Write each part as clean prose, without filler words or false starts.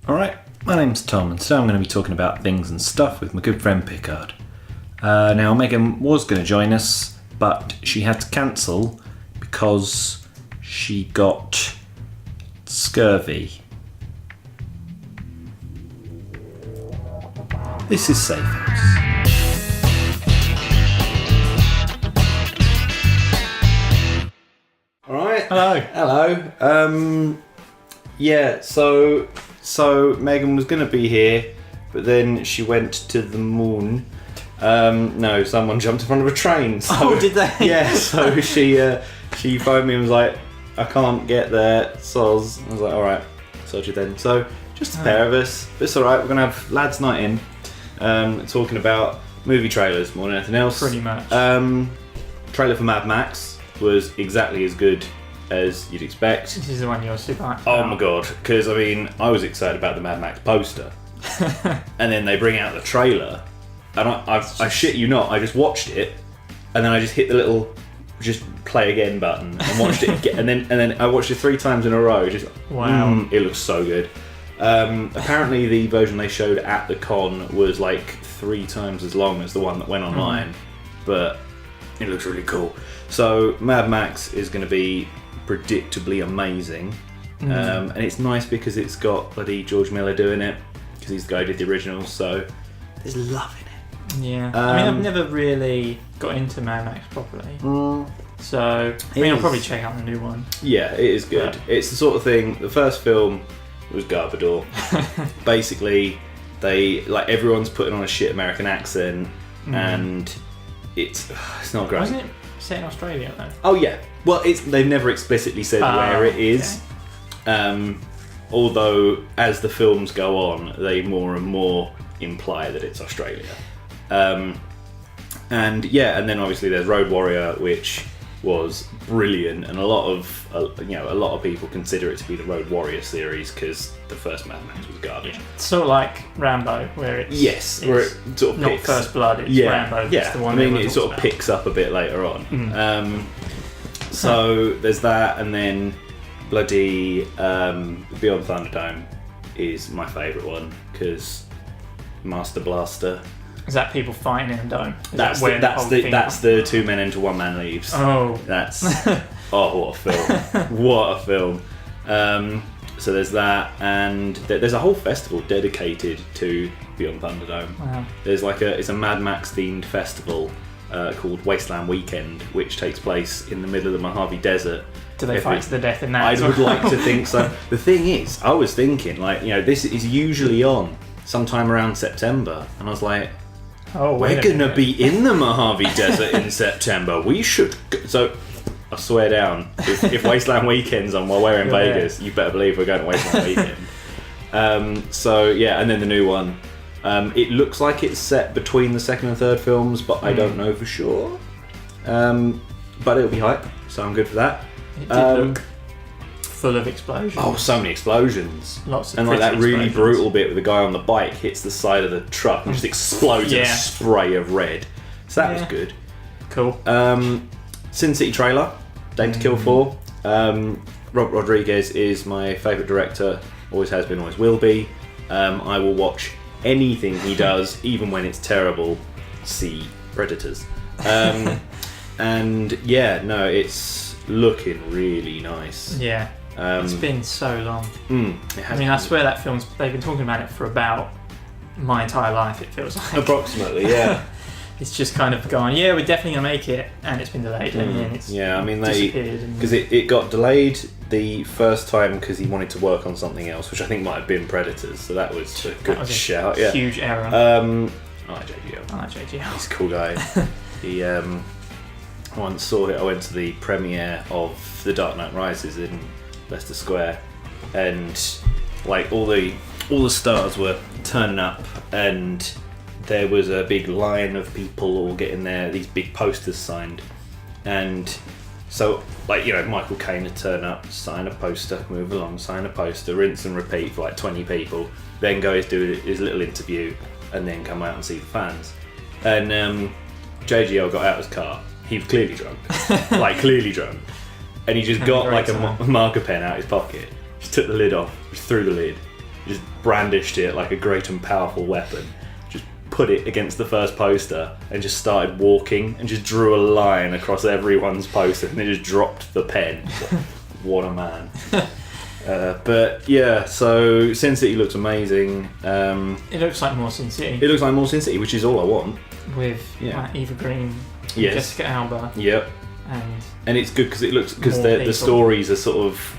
Alright, my name's Tom, and today I'm going to be talking about things and stuff with my good friend Pickard. Now, Megan was going to join us, but she had to cancel because she got scurvy. This is Safehouse. Alright. Hello. Yeah, so Megan was going to be here, but then she went to the moon. No, someone jumped in front of a train. So, Oh, did they? Yeah, so she phoned me and was like, I can't get there, soz. I was like, alright, soz you then. So, just a pair of us. But it's alright, we're going to have lads' night in, talking about movie trailers more than anything else. Pretty much. Trailer for Mad Max was exactly as good as you'd expect. This is the one you're super hyped Oh about. my god, because I mean, I was excited about the Mad Max poster, and then they bring out the trailer, and I shit you not, I just watched it, and then I just hit the little just play again button and watched it again, and then I watched it 3 times in a row. Just wow, it looks so good. Apparently, the version they showed at the con was like 3 times as long as the one that went online, but it looks really cool. So Mad Max is going to be predictably amazing, and it's nice because it's got bloody George Miller doing it, because he's the guy who did the originals, so there's love in it. Yeah, I mean, I've never really got into Mad Max properly, so I mean, I'll probably check out the new one. Yeah, it is good. Yeah. It's the sort of thing, the first film was Garbador. Basically, everyone's putting on a shit American accent, and it's not great. Wasn't it set in Australia though? Oh yeah. Well, they've never explicitly said where it is. Okay. Although, as the films go on, they more and more imply that it's Australia. And then obviously there's Road Warrior, which was brilliant, and a lot of people consider it to be the Road Warrior series because the first Mad Max was garbage. Yeah. Sort of like Rambo, where it's where it sort of not picks, First Blood, it's Rambo. Yeah, It's the one I mean, it sort of picks up a bit later on. So there's that, and then bloody Beyond Thunderdome is my favourite one because Master Blaster. Is that people fighting in a dome? That's the 2 men into 1 man leaves. Oh, that's what a film! What a film! So there's that, and there's a whole festival dedicated to Beyond Thunderdome. Wow. There's it's a Mad Max themed festival called Wasteland Weekend, which takes place in the middle of the Mojave Desert. Do they fight to the death in that? I would like to think so. The thing is, I was thinking, this is usually on sometime around September, and I was like, we're gonna be in the Mojave Desert in September. We should go. So I swear down, if Wasteland Weekend's on while we're in Vegas, you better believe we're going to Wasteland Weekend. So yeah, and then the new one. It looks like it's set between the second and third films, but I don't know for sure. But it'll be hype, so I'm good for that. It did look full of explosions. Oh, so many explosions. Lots of and that really brutal bit where the guy on the bike hits the side of the truck and just explodes in a spray of red. So that was good. Cool. Sin City trailer, Dame to Kill 4. Robert Rodriguez is my favourite director, always has been, always will be. I will watch anything he does, even when it's terrible. See Predators. And yeah, no, it's looking really nice. Yeah. It's been so long. I swear that they've been talking about it for about my entire life, it feels like. Approximately, yeah. It's just kind of gone, we're definitely going to make it, and it's been delayed, and then it's disappeared. Because it got delayed the first time because he wanted to work on something else, which I think might have been Predators, so that was a good shout. Yeah. Huge error. I like JGL. I like JGL. He's a cool guy. He once saw it. I went to the premiere of The Dark Knight Rises in Leicester Square, and all the stars were turning up, and there was a big line of people all getting these big posters signed, and so Michael Caine would turn up, sign a poster, move along, sign a poster, rinse and repeat for 20 people, then go do his little interview, and then come out and see the fans. And JGL got out of his car. He was clearly drunk, clearly drunk, and he just got a marker pen out of his pocket, just took the lid off, just threw the lid, just brandished it like a great and powerful weapon, just put it against the first poster and just started walking and just drew a line across everyone's poster and then just dropped the pen. What a man. But yeah, so Sin City looks amazing. It looks like more Sin City. It looks like more Sin City, which is all I want. With Eva Green, yes. Jessica Alba. Yep. And it's good because the stories are sort of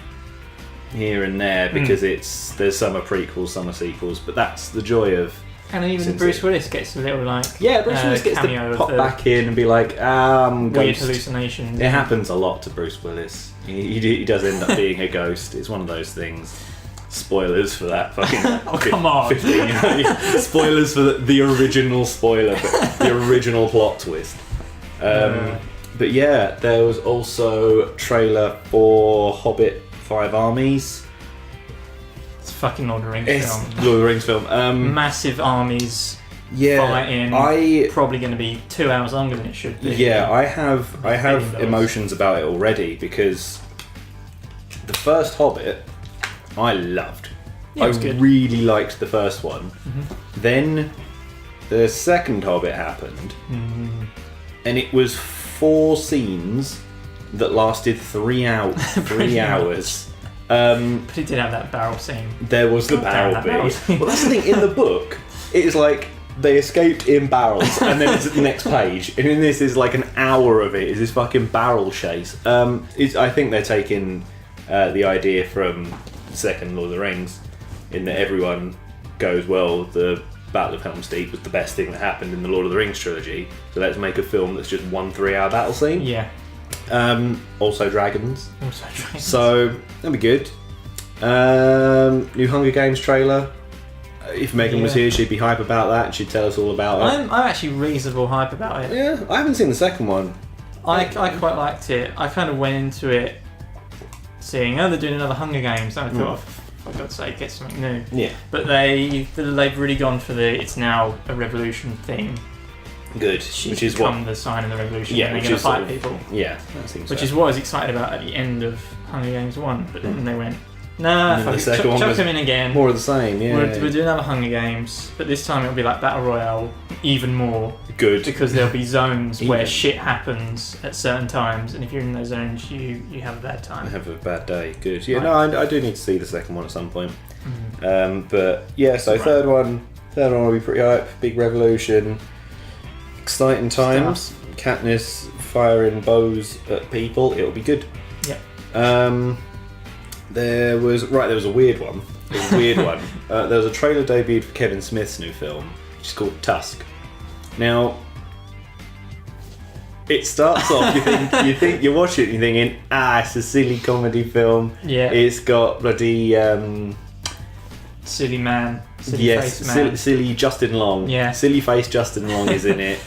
here and there because there's some are prequels, some are sequels, but that's the joy of. And even Sin Bruce City. Willis gets a little Bruce Willis gets to pop back in and be like, weird ghost. hallucinations. It happens a lot to Bruce Willis. He does end up being a ghost. It's one of those things. Spoilers for that fucking. Come on. 15, spoilers for the original spoiler, the original plot twist. But yeah, there was also a trailer for Hobbit 5 Armies. It's fucking Lord of the Rings film. Lord of the Rings film. Massive armies fighting. Probably going to be 2 hours longer than it should be. Yeah, I have emotions about it already because the first Hobbit I loved. Yeah, it was I good. really liked the first one. Mm-hmm. Then the second Hobbit happened, and it was 4 scenes that lasted 3 hours. 3 hours. But it did have that barrel scene. There was the barrel bit. Well, that's the thing. In the book, it is like they escaped in barrels, and then it's at the next page. And in this is like an hour of it is this fucking barrel chase. I think they're taking the idea from the second Lord of the Rings, in that everyone goes, well, the Battle of Helm's Deep was the best thing that happened in the Lord of the Rings trilogy, so let's make a film that's just 1 3-hour battle scene. Yeah. Also dragons. So that'd be good. New Hunger Games trailer. If Megan was here, she'd be hype about that and she'd tell us all about it. I'm actually reasonable hype about it. Yeah, I haven't seen the second one. I quite liked it. I kind of went into it seeing, they're doing another Hunger Games, and I thought, for God's sake, get something new. Yeah. But they've really gone for it's now a revolution thing. Good. Which is what the sign of the revolution. Yeah, and they're going to fight people. Yeah, that seems. Which is what I was excited about at the end of Hunger Games 1, but then they went, nah, fuck it, chuck them in again. More of the same. Yeah. We'll do another Hunger Games, but this time it'll be like Battle Royale, even more. Good. Because there'll be zones where shit happens at certain times, and if you're in those zones, you have a bad time. I have a bad day. Good. Yeah. Right. No, I do need to see the second one at some point. But yeah, so third one will be pretty hype. Big revolution. Exciting times. Katniss firing bows at people. It'll be good. Yeah. There was a weird one. There was a trailer debuted for Kevin Smith's new film, which is called Tusk. Now, it starts off. You watch it, and you're thinking, it's a silly comedy film. Yeah. It's got bloody silly man. Silly Justin Long. Yeah. Silly face Justin Long is in it.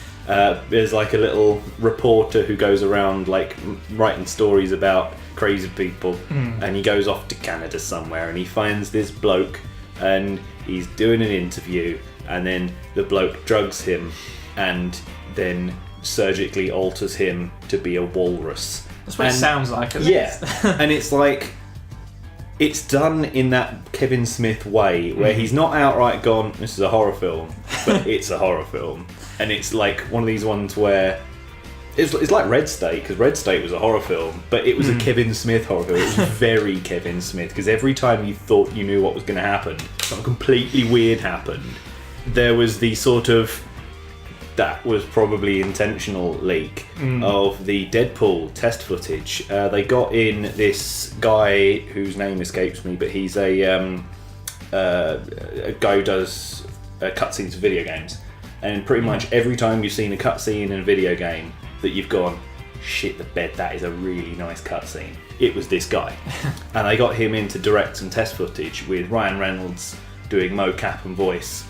There's like a little reporter who goes around like writing stories about crazy people, and he goes off to Canada somewhere and he finds this bloke and he's doing an interview, and then the bloke drugs him and then surgically alters him to be a walrus. That's what it sounds like. And it's like, it's done in that Kevin Smith way where he's not outright gone, this is a horror film, but it's a horror film. And it's like one of these ones where it's like Red State, because Red State was a horror film, but it was a Kevin Smith horror film. It was very Kevin Smith, because every time you thought you knew what was going to happen, something completely weird happened. There was the sort of, that was probably intentional leak of the Deadpool test footage. They got in this guy whose name escapes me, but he's a guy who does cutscenes for video games. And pretty much every time you've seen a cutscene in a video game that you've gone, shit the bed, that is a really nice cutscene, it was this guy. And they got him in to direct some test footage with Ryan Reynolds doing mocap and voice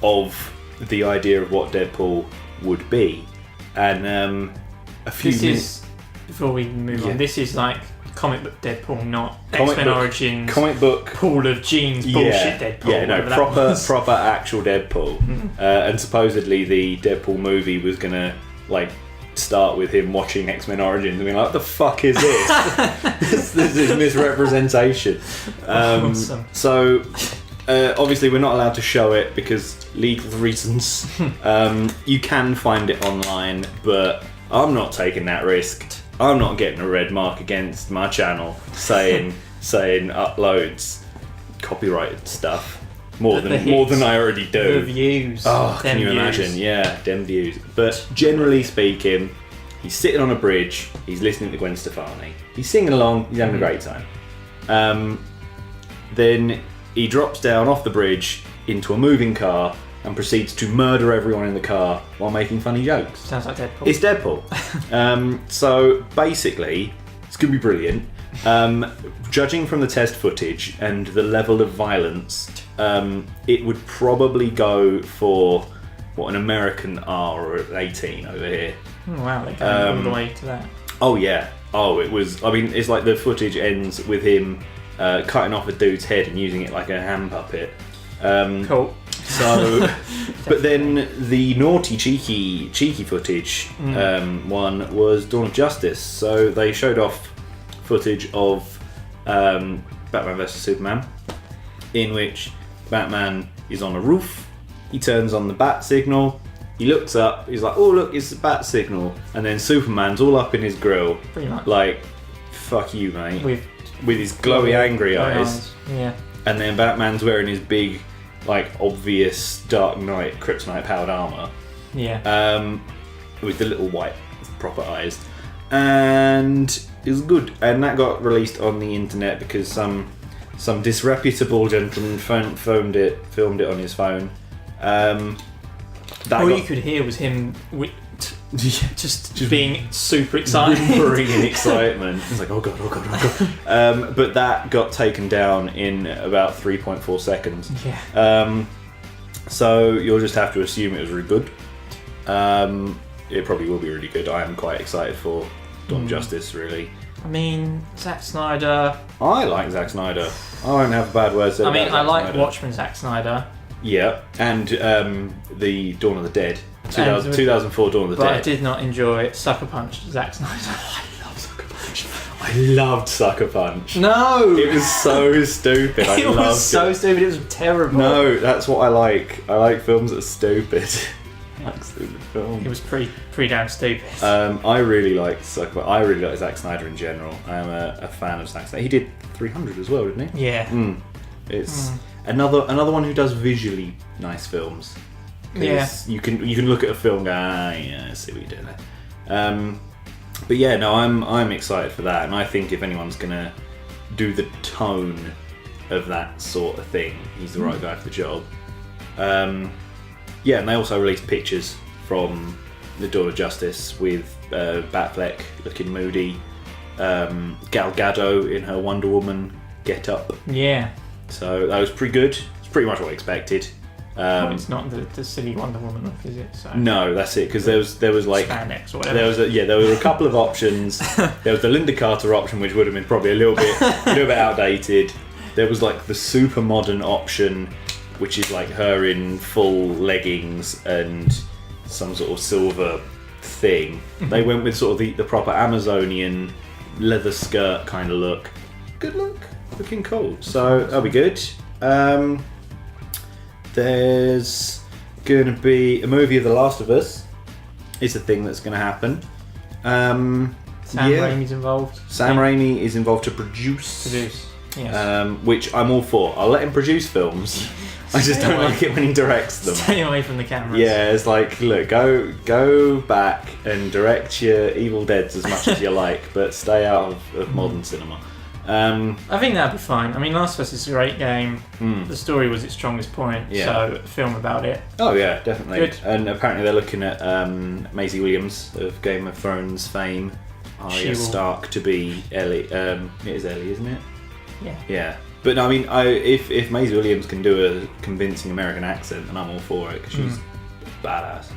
of the idea of what Deadpool would be. And before we move on, this is like comic book Deadpool, not X-Men Origins comic book pool of jeans bullshit Deadpool. Yeah, no, proper actual Deadpool. And supposedly the Deadpool movie was gonna like start with him watching X-Men Origins and being like, what the fuck is this? this is misrepresentation. Awesome. So obviously we're not allowed to show it because legal reasons. You can find it online, but I'm not taking that risk. I'm not getting a red mark against my channel saying uploads copyrighted stuff. More than I already do. The views. Oh, can you imagine? Yeah, them views. But generally speaking, he's sitting on a bridge, he's listening to Gwen Stefani, he's singing along, he's having a great time. Then he drops down off the bridge into a moving car and proceeds to murder everyone in the car while making funny jokes. Sounds like Deadpool. It's Deadpool. So basically, it's going to be brilliant. Judging from the test footage and the level of violence, it would probably go for an American R or an 18 over here. Oh, wow, they're going all the way to that. Oh yeah. Oh, it was. I mean, it's like the footage ends with him cutting off a dude's head and using it like a hand puppet. Cool. So, but then the naughty, cheeky footage one was Dawn of Justice. So they showed off footage of Batman vs Superman, in which Batman is on a roof. He turns on the bat signal. He looks up. He's like, "Oh look, it's the bat signal." And then Superman's all up in his grill, pretty much. Like, "Fuck you, mate," with his glowy, angry eyes. Yeah. And then Batman's wearing his big, like, obvious Dark Knight kryptonite powered armor. Yeah. With the little white proper eyes, and it was good. And that got released on the internet because some disreputable gentleman filmed it on his phone. All you could hear was him just being super excited, whimpering in excitement. He's like, "Oh god, oh god, oh god!" But that got taken down in about 3.4 seconds. Yeah. So you'll just have to assume it was really good. It probably will be really good. I am quite excited for Dawn of Justice, really. I mean, Zack Snyder. I like Zack Snyder. I won't have a bad word to say. I like Watchmen Zack Snyder. Yeah, and the Dawn of the Dead. 2004 Dawn of the Dead. But I did not enjoy Sucker Punch Zack Snyder. I love Sucker Punch. I loved Sucker Punch. No! It was so stupid. It was so stupid, it was terrible. No, that's what I like. I like films that are stupid. I like stupid films. It was pretty damn stupid. I really like Sucker Punch. I really like Zack Snyder in general. I am a fan of Zack Snyder. He did 300 as well, didn't he? Yeah. It's another one who does visually nice films. Yeah. You can look at a film and go, yeah, I see what you're doing there. But yeah, no, I'm excited for that, and I think if anyone's gonna do the tone of that sort of thing, he's the right guy for the job. Yeah, and they also released pictures from the Dawn of Justice with Batfleck looking moody, Gal Gadot in her Wonder Woman get-up. Yeah. So that was pretty good. It's pretty much what I expected. Well, it's not the silly Wonder Woman look, is it? So no, that's it. Because there was like spandex or whatever. There were a couple of options. There was the Linda Carter option, which would have been probably a little bit outdated. There was like the super modern option, which is like her in full leggings and some sort of silver thing. They went with sort of the proper Amazonian leather skirt kind of look. Good look, looking cool. So that'll be good. There's going to be a movie of The Last of Us. It's a thing that's going to happen. Sam Raimi's involved. Sam Raimi is involved to produce. Yes. Which I'm all for. I'll let him produce films. I just don't like it when he directs them. Stay away from the cameras. Yeah, it's like, look, go back and direct your Evil Deads as much as you like, but stay out of modern cinema. I think that'd be fine. I mean, Last of Us is a great game. The story was its strongest point, so a film about it. Oh yeah, definitely. Good. And apparently they're looking at Maisie Williams of Game of Thrones fame, Arya Stark, to be Ellie. It is Ellie, isn't it? Yeah. Yeah. But no, I mean, if Maisie Williams can do a convincing American accent, then I'm all for it, because she's badass.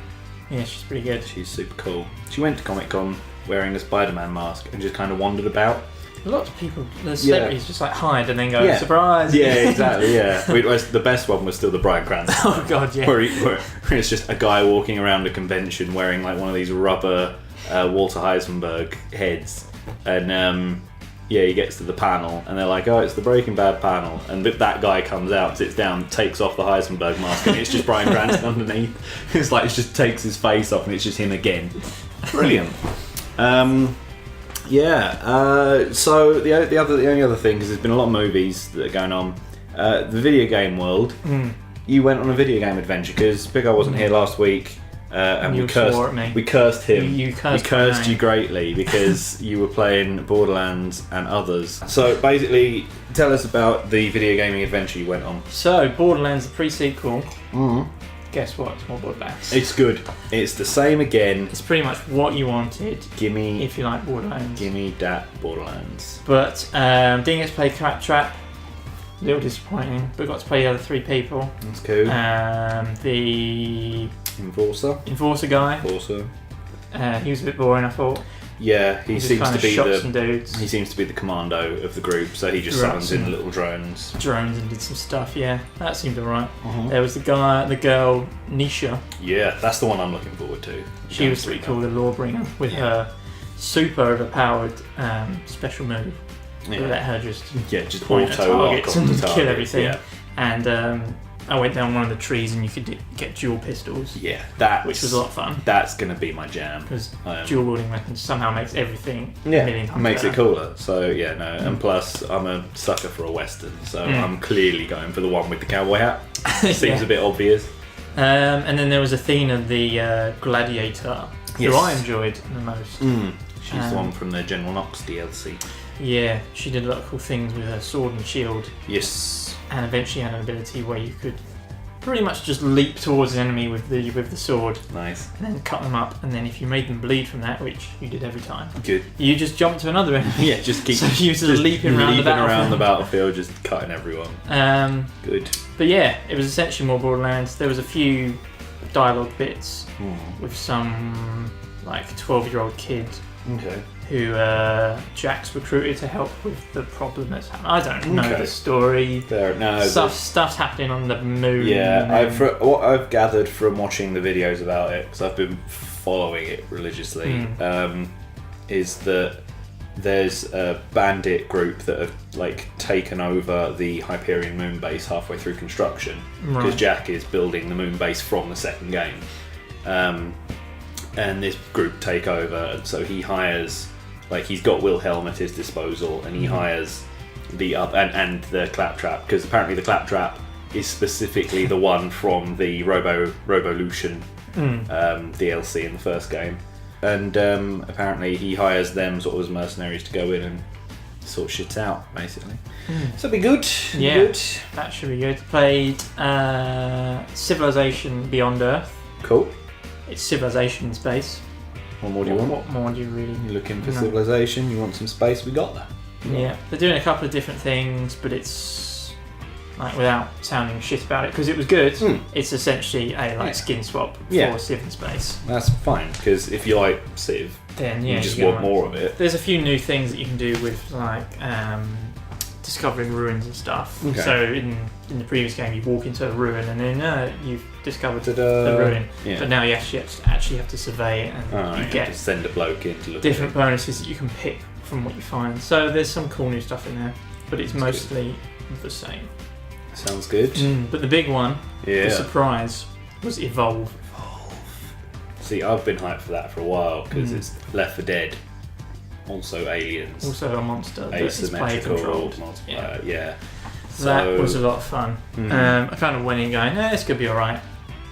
Yeah, she's pretty good. She's super cool. She went to Comic-Con wearing a Spider-Man mask and just kind of wandered about. Lots of people, the celebrities just like hide and then go, surprise! Yeah, exactly, yeah. The best one was still the Bryan Cranston. Oh god, yeah. Where it's just a guy walking around a convention wearing like one of these rubber Walter Heisenberg heads, and he gets to the panel, and they're like, "Oh, it's the Breaking Bad panel," and that guy comes out, sits down, takes off the Heisenberg mask, and it's just Bryan Cranston underneath. It's like it just takes his face off, and it's just him again. Brilliant. So the only other thing, because there's been a lot of movies that are going on, the video game world. You went on a video game adventure because Pickard wasn't here last week, and we cursed him. You cursed you greatly because you were playing Borderlands and others. So basically, tell us about the video gaming adventure you went on. So Borderlands the Pre-Sequel. Guess what? It's more Borderlands. It's good. It's the same again. It's pretty much what you wanted. Gimme, if you like Borderlands. Gimme that Borderlands. But didn't get to play Claptrap. A little disappointing, but got to play the other 3 people. That's cool. The Enforcer guy. He was a bit boring, I thought. Yeah, he seems to be some dudes. He seems to be the commando of the group, so he just summons in little drones. And did some stuff. Yeah, that seemed alright. There was the girl Nisha. Yeah, that's the one I'm looking forward to. She was pretty cool, the Lawbringer, with her super overpowered special move. Let her just point at targets and kill everything. Yeah. And I went down one of the trees and you could get dual pistols. Yeah, which was a lot of fun. That's going to be my jam. Because dual wielding weapons somehow makes everything a million times makes better. it cooler. So and plus I'm a sucker for a western, so I'm clearly going for the one with the cowboy hat. Seems a bit obvious. And then there was Athena, the gladiator, who I enjoyed the most. She's the one from the General Knox DLC. Yeah, she did a lot of cool things with her sword and shield. Yes. And eventually had an ability where you could pretty much just leap towards an enemy with the sword. Nice. And then cut them up, and then if you made them bleed from that, which you did every time, good, you just jump to another enemy. Yeah, just keep so you just leaping around the battlefield, just cutting everyone. Good. But yeah, it was essentially more Borderlands. There was a few dialogue bits with some like 12-year-old kid. Okay. Who Jack's recruited to help with the problem that's happening. I don't know the story. Stuff's happening on the moon. Yeah, what I've gathered from watching the videos about it, because I've been following it religiously, is that there's a bandit group that have like taken over the Hyperion moon base halfway through construction, because Jack is building the moon base from the second game. And this group take over, and so he hires, like, he's got Wilhelm at his disposal, and he hires the and the Claptrap, because apparently the Claptrap is specifically the one from the Robolution DLC in the first game, and apparently he hires them sort of as mercenaries to go in and sort shit out, basically. So it'll be good. That should be good. Played Civilization Beyond Earth. Cool. It's civilization in space. What more do you want? What more do you really? You're looking for civilization, you want some space, we got that. Yeah, they're doing a couple of different things, but it's like, without sounding shit about it, because it was good, it's essentially a skin swap for Civ in space. That's fine, because if you like Civ, then you just want more of it. There's a few new things that you can do with like discovering ruins and stuff. Okay. So in the previous game, you walk into a ruin and then you've discovered the ruin. Yeah. But now you actually have to survey it, and you get to send a bloke in to look different bonuses that you can pick from what you find. So there's some cool new stuff in there, but it's mostly the same. Sounds good. But the big one, the surprise, was Evolve. See, I've been hyped for that for a while, because it's Left 4 Dead. Also aliens. Also a monster that is player asymmetrical controlled. Yeah. So that was a lot of fun. I kind of went in going, this could be alright.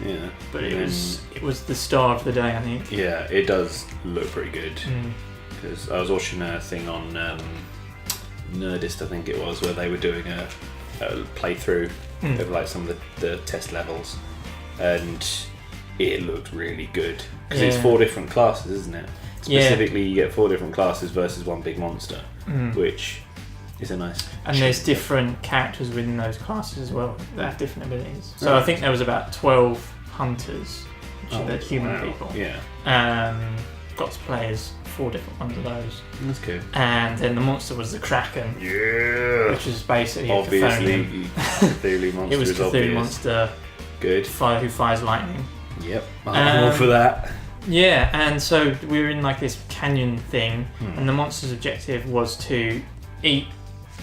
Yeah. But it was the star of the day, I think. Yeah, it does look pretty good. Because I was watching a thing on Nerdist, I think it was, where they were doing a playthrough of like some of the test levels, and it looked really good. Because it's 4 different classes, isn't it? Specifically, you get 4 different classes versus one big monster, which is a nice. And there's different characters within those classes as well that have different abilities. So I think there was about 12 hunters, which are the human people. Yeah. Got to play as 4 different ones of those. That's good. And then the monster was the Kraken. Yeah. Which is basically obviously Cthulhu monster. It was Cthulhu monster. Good. Who fires lightning. Yep. I'm all for that. Yeah, and so we were in like this canyon thing, and the monster's objective was to eat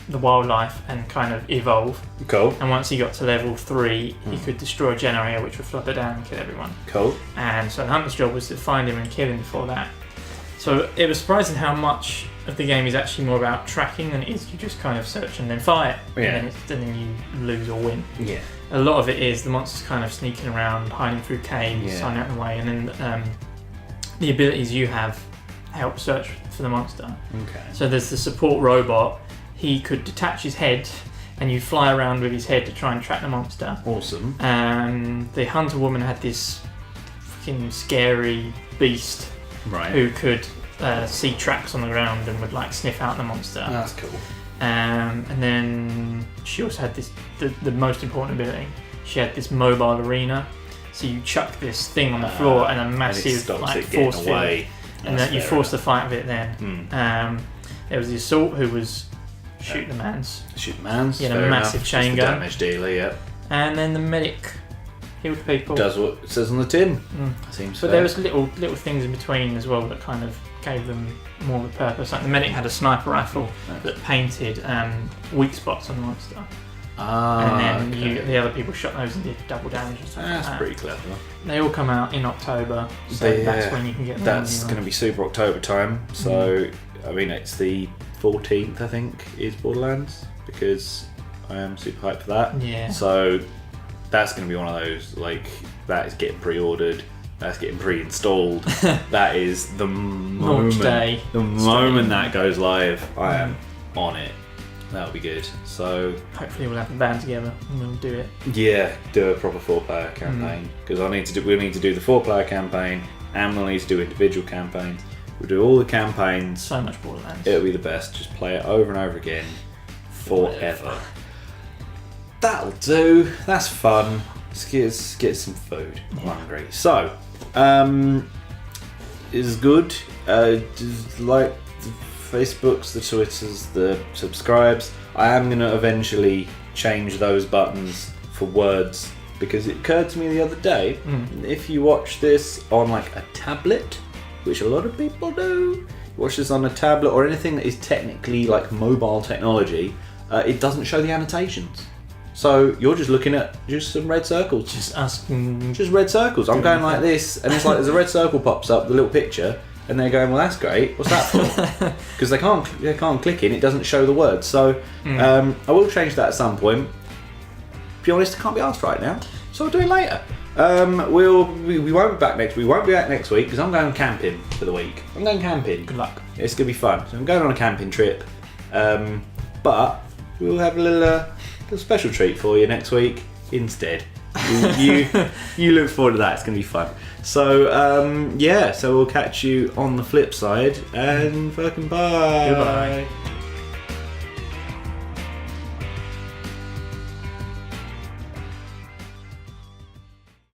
the wildlife and kind of evolve. Cool. And once he got to level 3, he could destroy a generator which would flood it down and kill everyone. Cool. And so the hunter's job was to find him and kill him before that. So it was surprising how much of the game is actually more about tracking than it is you just kind of search and then fire, and then you lose or win. Yeah. A lot of it is the monster's kind of sneaking around, hiding through caves, hiding out in the way, and then the abilities you have help search for the monster. Okay. So there's the support robot. He could detach his head and you fly around with his head to try and track the monster. Awesome. The hunter woman had this fucking scary beast who could see tracks on the ground and would like sniff out the monster. That's cool. And then she also had this, the most important ability, she had this mobile arena. So you chuck this thing on the floor and a massive like force field, and then you force the fight with it then. There was the assault who was shoot the mans. He had a massive chain gun. Damage dealer, yeah. And then the medic healed people. Does what it says on the tin. Seems fair. But there was little things in between as well that kind of gave them more of a purpose. Like the medic had a sniper rifle that painted weak spots on the monster. And then the other people shot those and did double damage and stuff. That's pretty clever. They all come out in October, so that's when you can get them. That's going to be super October time. So I mean, it's the 14th, I think, is Borderlands, because I am super hyped for that. Yeah. So that's going to be one of those, like, that is getting pre-ordered, that's getting pre-installed. That is the moment. The moment that goes live, I am on it. That'll be good. So hopefully we'll have the band together and we'll do it. Yeah, do a proper 4-player campaign, because we'll need to do the 4-player campaign, and we'll need to do individual campaigns. We'll do all the campaigns. So much Borderlands. It'll be the best. Just play it over and over again, forever. That'll do. That's fun. Let's get some food. I'm hungry. So, is good. Just like the Facebooks, the Twitters, the subscribes. I am going to eventually change those buttons for words, because it occurred to me the other day, if you watch this on like a tablet, which a lot of people do, watch this on a tablet or anything that is technically like mobile technology, it doesn't show the annotations. So you're just looking at just some red circles. Just red circles. I'm going like this, and it's like there's a red circle pops up, the little picture, and they're going, well, that's great. What's that for? Because they can't click in. It doesn't show the words. So I will change that at some point. To be honest, I can't be asked right now, so I'll do it later. We won't be back next. We won't be back next week because I'm going camping for the week. I'm going camping. Good luck. It's gonna be fun. So I'm going on a camping trip. But we'll have a little special treat for you next week instead. You look forward to that. It's gonna be fun. So so we'll catch you on the flip side, and fucking bye. Goodbye.